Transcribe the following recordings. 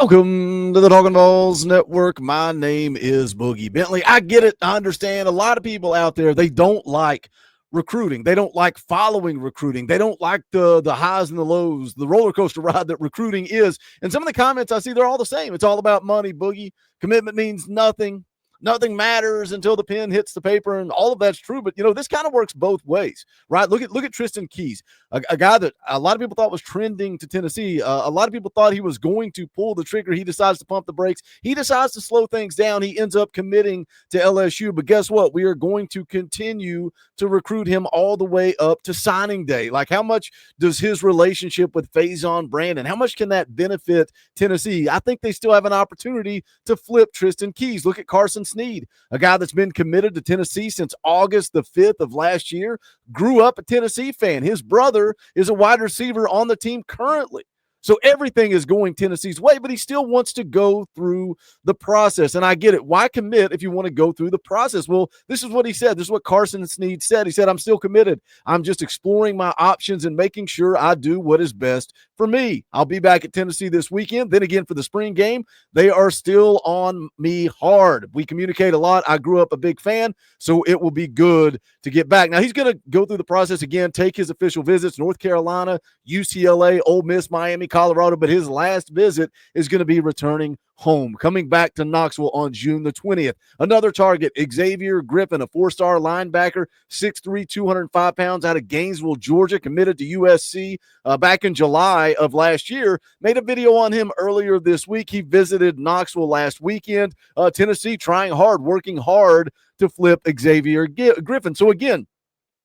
Welcome to the Talkin VAWLS Network. My name is Boogie Bentley. I get it. I understand. A lot of people out there, they don't like recruiting. They don't like following recruiting. They don't like the highs and the lows, the roller coaster ride that recruiting is. And some of the comments I see, they're all the same. It's all about money, Boogie. Commitment means nothing. Nothing matters until the pen hits the paper, and all of that's true. But this kind of works both ways, right? Look at Tristan Keys, a guy that a lot of people thought was trending to Tennessee. A lot of people thought he was going to pull the trigger. He decides to pump the brakes. He decides to slow things down. He ends up committing to LSU. But guess what? We are going to continue to recruit him all the way up to signing day. Like, how much does his relationship with Faison Brandon, how much can that benefit Tennessee? I think they still have an opportunity to flip Tristan Keys. Look at Carson Snead, a guy that's been committed to Tennessee since August the 5th of last year, grew up a Tennessee fan. His brother is a wide receiver on the team currently. So everything is going Tennessee's way, but he still wants to go through the process. And I get it. Why commit if you want to go through the process? Well, this is what he said. This is what Carson Snead said. He said, I'm still committed. I'm just exploring my options and making sure I do what is best for me. I'll be back at Tennessee this weekend. Then again, for the spring game, they are still on me hard. We communicate a lot. I grew up a big fan, so it will be good to get back. Now, he's going to go through the process again, take his official visits, North Carolina, UCLA, Ole Miss, Miami, Colorado, but his last visit is going to be returning home, coming back to Knoxville on June the 20th. Another target, Xavier Griffin, a four-star linebacker, 6'3", 205 pounds, out of Gainesville, Georgia, committed to USC back in July of last year. Made a video on him earlier this week. He visited Knoxville last weekend. Tennessee trying hard, working hard to flip Xavier Griffin. So again,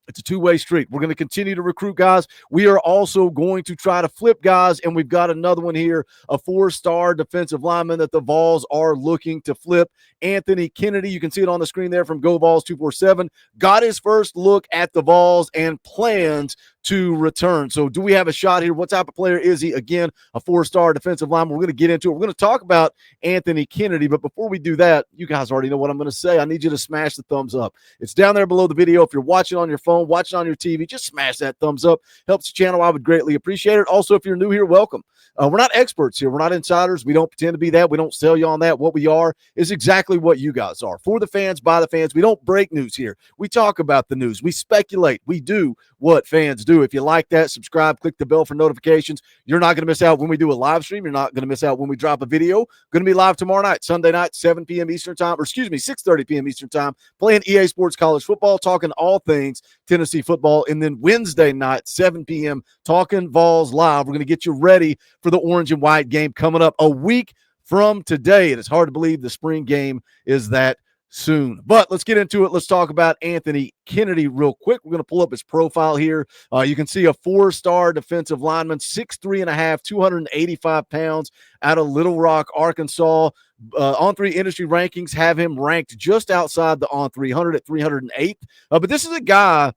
it's a two-way street. We're going to continue to recruit guys. We are also going to try to flip guys, and we've got another one here, a four-star defensive lineman that the Vols are looking to flip. Anthony Kennedy, you can see it on the screen there from Go Vols 247, got his first look at the Vols and plans to return. So do we have a shot here? What type of player is he? Again, a four-star defensive lineman. We're going to get into it. We're going to talk about Anthony Kennedy, but before we do that, you guys already know what I'm going to say. I need you to smash the thumbs up. It's down there below the video. If you're watching on your phone, watching on your TV, just smash that thumbs up. Helps the channel. I would greatly appreciate it. Also, if you're new here, welcome. We're not experts here. We're not insiders. We don't pretend to be that. We don't sell you on that. What we are is exactly what you guys are. For the fans, by the fans. We don't break news here. We talk about the news. We speculate. We do what fans do. If you like that, subscribe, click the bell for notifications. You're not going to miss out when we do a live stream. You're not going to miss out when we drop a video. Going to be live tomorrow night, Sunday night, 7 p.m. Eastern time, or excuse me, 6:30 p.m. Eastern time, playing EA Sports College Football, talking all things Tennessee football. And then Wednesday night, 7 p.m., Talkin VAWLS Live. We're going to get you ready for the orange and white game coming up a week from today. And it's hard to believe the spring game is that soon. But let's get into it. Let's talk about Anthony Kennedy real quick. We're going to pull up his profile here. You can see a four-star defensive lineman, 6'3.5", 285 pounds, out of Little Rock, Arkansas. On3 industry rankings have him ranked just outside the on 300 at 308. But this is a guy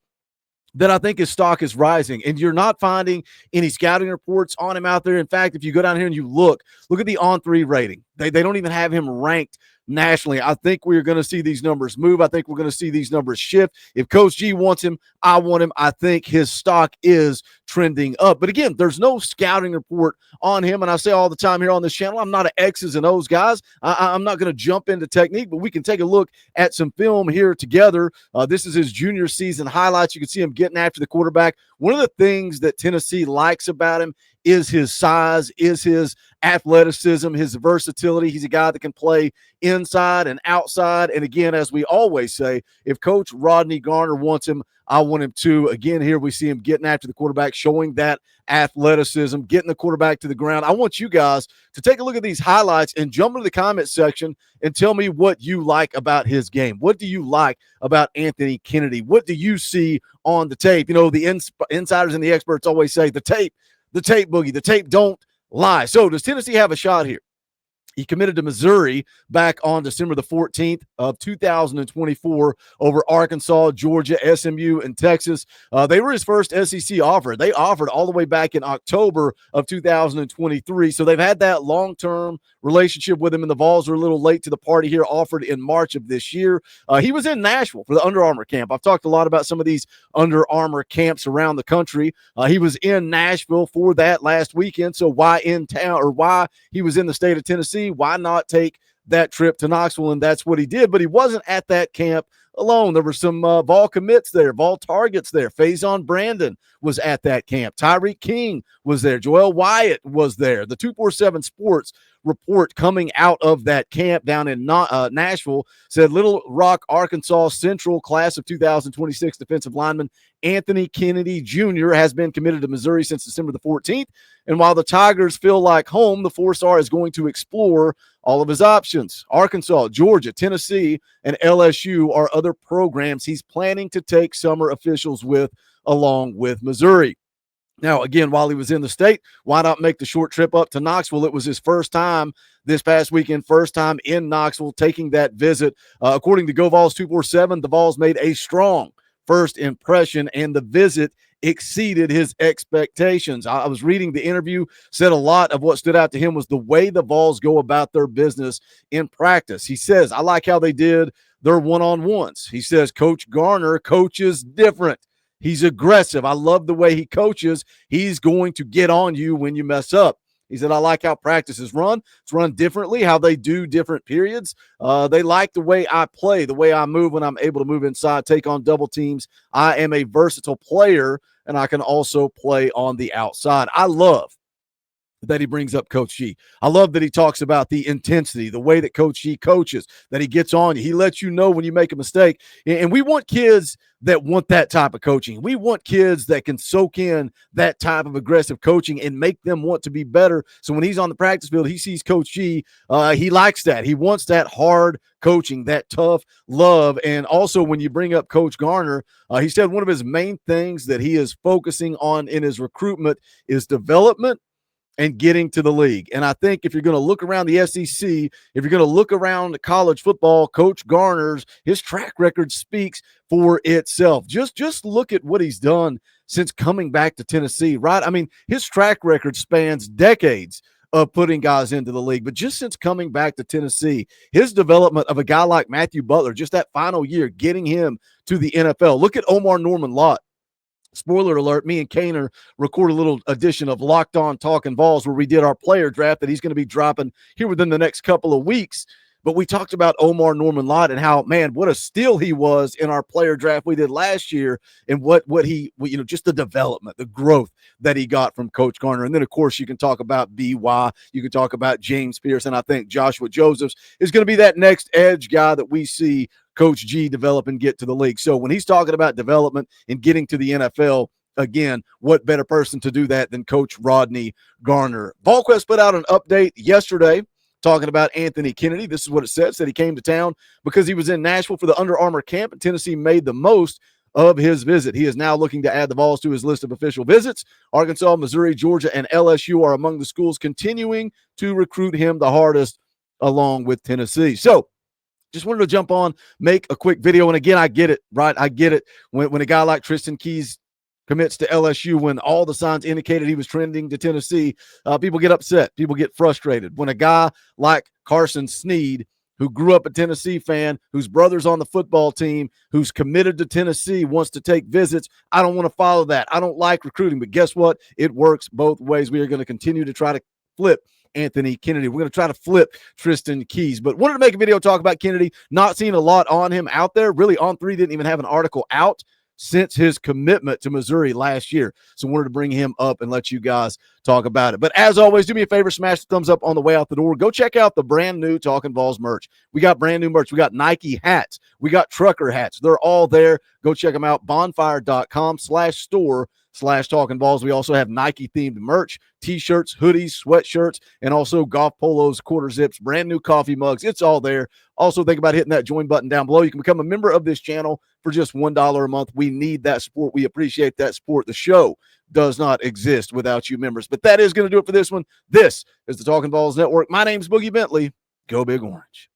that I think his stock is rising, and you're not finding any scouting reports on him out there. In fact, if you go down here and you look at the on3 rating, they don't even have him ranked nationally. I think we're going to see these numbers move. I think we're going to see these numbers shift. If Coach G wants him, I want him. I think his stock is trending up. But again, there's no scouting report on him. And I say all the time here on this channel, I'm not an X's and O's guys. I'm not going to jump into technique, but we can take a look at some film here together. This is his junior season highlights. You can see him getting after the quarterback. One of the things that Tennessee likes about him is his size, is his athleticism, his versatility. He's a guy that can play inside and outside. And again, as we always say, if Coach Rodney Garner wants him, I want him too. Again, here we see him getting after the quarterback, showing that athleticism, getting the quarterback to the ground. I want you guys to take a look at these highlights and jump into the comment section and tell me what you like about his game. What do you like about Anthony Kennedy? What do you see on the tape? The insiders and the experts always say the tape, Boogie, the tape don't lie. So does Tennessee have a shot here? He committed to Missouri back on December the 14th of 2024 over Arkansas, Georgia, SMU, and Texas. They were his first SEC offer. They offered all the way back in October of 2023. So they've had that long-term relationship with him, and the Vols were a little late to the party here, offered in March of this year. He was in Nashville for the Under Armour camp. I've talked a lot about some of these Under Armour camps around the country. He was in Nashville for that last weekend. So why in town, or why he was in the state of Tennessee? Why not take that trip to Knoxville? And that's what he did. But he wasn't at that camp alone. There were some Vol commits there, Vol targets there. Faison Brandon was at that camp. Tyreek King was there. Joel Wyatt was there. The 247 Sports report coming out of that camp down in Nashville said Little Rock, Arkansas Central class of 2026 defensive lineman Anthony Kennedy Jr. has been committed to Missouri since December the 14th. And while the Tigers feel like home, the four-star is going to explore all of his options. Arkansas, Georgia, Tennessee, and LSU are other programs he's planning to take summer officials with, along with Missouri. Now, again, while he was in the state, why not make the short trip up to Knoxville? It was his first time this past weekend, first time in Knoxville, taking that visit. According to Vols 247, the Vols made a strong first impression, and the visit exceeded his expectations. I was reading the interview, said a lot of what stood out to him was the way the Vols go about their business in practice. He says, I like how they did their one-on-ones. He says, Coach Garner coaches different. He's aggressive. I love the way he coaches. He's going to get on you when you mess up. He said, I like how practice is run. It's run differently, how they do different periods. They like the way I play, the way I move when I'm able to move inside, take on double teams. I am a versatile player, and I can also play on the outside. I love that he brings up Coach G. I love that he talks about the intensity, the way that Coach G coaches, that he gets on you. He lets you know when you make a mistake. And we want kids that want that type of coaching. We want kids that can soak in that type of aggressive coaching and make them want to be better. So when he's on the practice field, he sees Coach G. He likes that. He wants that hard coaching, that tough love. And also when you bring up Coach Garner, he said one of his main things that he is focusing on in his recruitment is development and getting to the league. And I think if you're going to look around the SEC, if you're going to look around college football, Coach Garner's, his track record speaks for itself. Just look at what he's done since coming back to Tennessee, right? I mean, his track record spans decades of putting guys into the league. But just since coming back to Tennessee, his development of a guy like Matthew Butler, just that final year, getting him to the NFL. Look at Omar Norman-Lott. Spoiler alert, me and Kaner record a little edition of Locked On Talkin VAWLS where we did our player draft that he's going to be dropping here within the next couple of weeks. But we talked about Omar Norman-Lott and how, man, what a steal he was in our player draft we did last year, and what he, just the development, the growth that he got from Coach Garner. And then, of course, you can talk about BY, you can talk about James Pierce, and I think Joshua Josephs is going to be that next edge guy that we see Coach G develop and get to the league. So when he's talking about development and getting to the NFL, again, what better person to do that than Coach Rodney Garner? VolQuest put out an update yesterday talking about Anthony Kennedy. This is what it said he came to town because he was in Nashville for the Under Armour camp, and Tennessee made the most of his visit. He is now looking to add the Vols to his list of official visits. Arkansas, Missouri, Georgia, and LSU are among the schools continuing to recruit him the hardest, along with Tennessee. So just wanted to jump on, make a quick video. And again, I get it, right? I get it. When a guy like Tristan Keys commits to LSU, when all the signs indicated he was trending to Tennessee, people get upset. People get frustrated. When a guy like Carson Sneed, who grew up a Tennessee fan, whose brother's on the football team, who's committed to Tennessee, wants to take visits, I don't want to follow that. I don't like recruiting. But guess what? It works both ways. We are going to continue to try to flip Anthony Kennedy. We're going to try to flip Tristan Keys, but wanted to make a video talk about Kennedy. Not seeing a lot on him out there. Really, On3 didn't even have an article out since his commitment to Missouri last year. So wanted to bring him up and let you guys talk about it. But as always, do me a favor, smash the thumbs up on the way out the door. Go check out the brand new Talkin VAWLS merch. We got brand new merch. We got Nike hats. We got trucker hats. They're all there. Go check them out. Bonfire.com/store Facebook.com/Talkin Balls. We also have Nike themed merch, t-shirts, hoodies, sweatshirts, and also golf polos, quarter zips, brand new coffee mugs. It's all there. Also, think about hitting that join button down below. You can become a member of this channel for just $1 a month. We need that support. We appreciate that support. The show does not exist without you members. But that is going to do it for this one. This is the Talkin VAWLS Network. My name's Boogie Bentley. Go Big Orange.